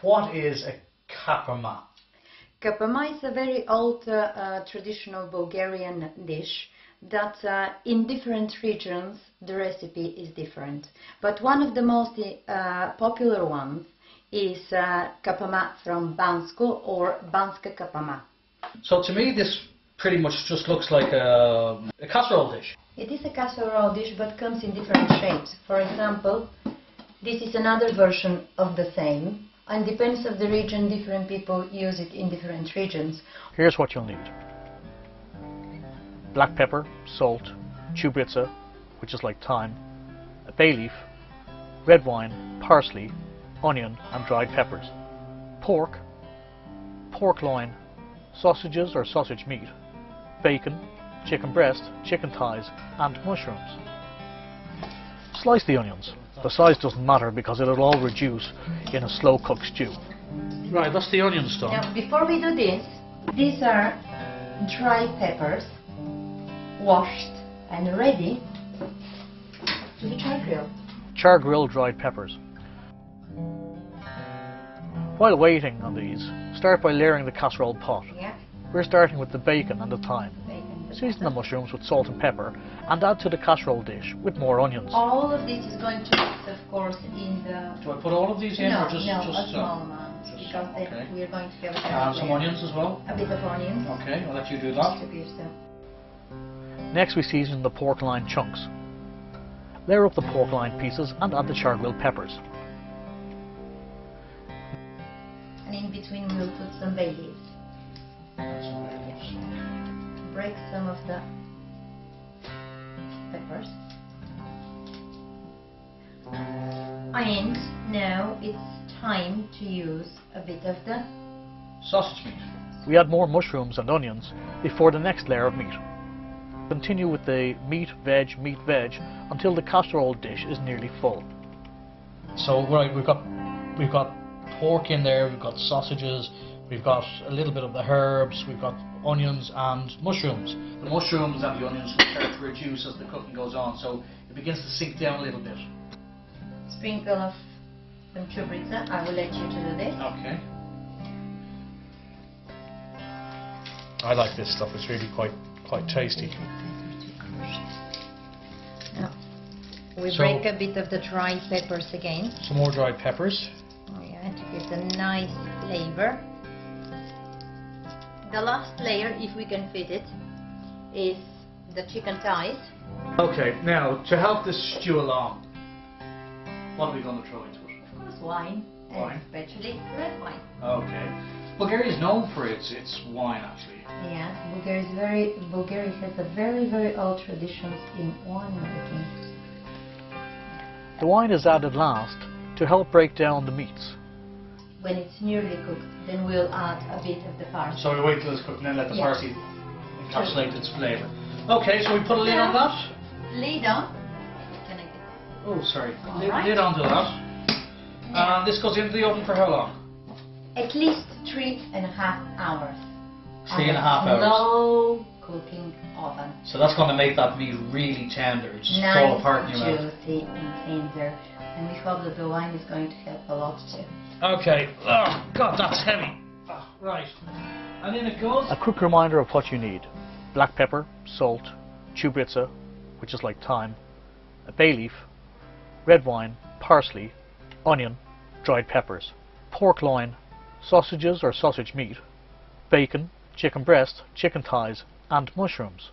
what is a kapama? Kapama is a very old traditional Bulgarian dish that in different regions the recipe is different. But one of the most popular ones is kapama from Bansko or Banska kapama. So to me this pretty much just looks like a casserole dish. It is a casserole dish but comes in different shapes. For example, this is another version of the same, and depends of the region, different people use it in different regions. Here's what you'll need. Black pepper, salt, chubritsa, which is like thyme, a bay leaf, red wine, parsley, onion and dried peppers, pork, pork loin, sausages or sausage meat, bacon, chicken breast, chicken thighs and mushrooms. Slice the onions. The size doesn't matter because it'll all reduce in a slow cooked stew. Right, that's the onion stuff. Now, before we do this, these are dried peppers, washed and ready to the char grill. Char grill dried peppers. While waiting on these, start by layering the casserole pot. Yeah. We're starting with the bacon and the thyme. Bacon. Season the mushrooms with salt and pepper and add to the casserole dish with more onions. All of this is going to mix, of course, in the... Do I put all of these in no, or just a small amount, because okay. then we're going to have And some onions as well? A bit of onions. Okay, I'll let you do that. Next we season the pork loin chunks. Layer up the pork loin pieces and add the char grilled peppers. And in between we'll put some bay leaves. Break some of the peppers. And now it's time to use a bit of the sausage meat. We add more mushrooms and onions before the next layer of meat. Continue with the meat, veg until the casserole dish is nearly full. So right, we've got pork in there, we've got sausages, we've got a little bit of the herbs, we've got onions and mushrooms. The mushrooms and the onions will start to reduce as the cooking goes on, so it begins to sink down a little bit. Sprinkle of some chubritsa. I will let you to do this. Okay. I like this stuff, it's really quite tasty. Now, we break a bit of the dried peppers again. Some more dried peppers. Oh yeah, to give a nice flavor. The last layer, if we can fit it, is the chicken thighs. Okay, now to help this stew along, what are we going to throw into it? Of course, wine, Wine? especially red wine. Okay. Bulgaria is known for its wine, actually. Yeah, Bulgaria has a very old traditions in wine making. The wine is added last to help break down the meats. When it's nearly cooked, then we'll add a bit of the parsley. So we wait till it's cooked and then let the Yeah. parsley encapsulate its flavour. Okay, so we put a lid on that. Lid on. Can I get Oh, sorry. All Lid, right. lid onto that. And this goes into the oven for how long? At least 3.5 hours. 3.5 hours. Low cooking oven. So that's going to make that meat really tender. It's just fall Nice, apart in your mouth. juicy and tender. And we hope that the wine is going to help a lot too. Okay. Oh, God, that's heavy. Oh, right. And in it goes. A quick reminder of what you need. Black pepper, salt, chubritsa, which is like thyme, a bay leaf, red wine, parsley, onion, dried peppers, pork loin, sausages or sausage meat, bacon, chicken breast, chicken thighs and mushrooms.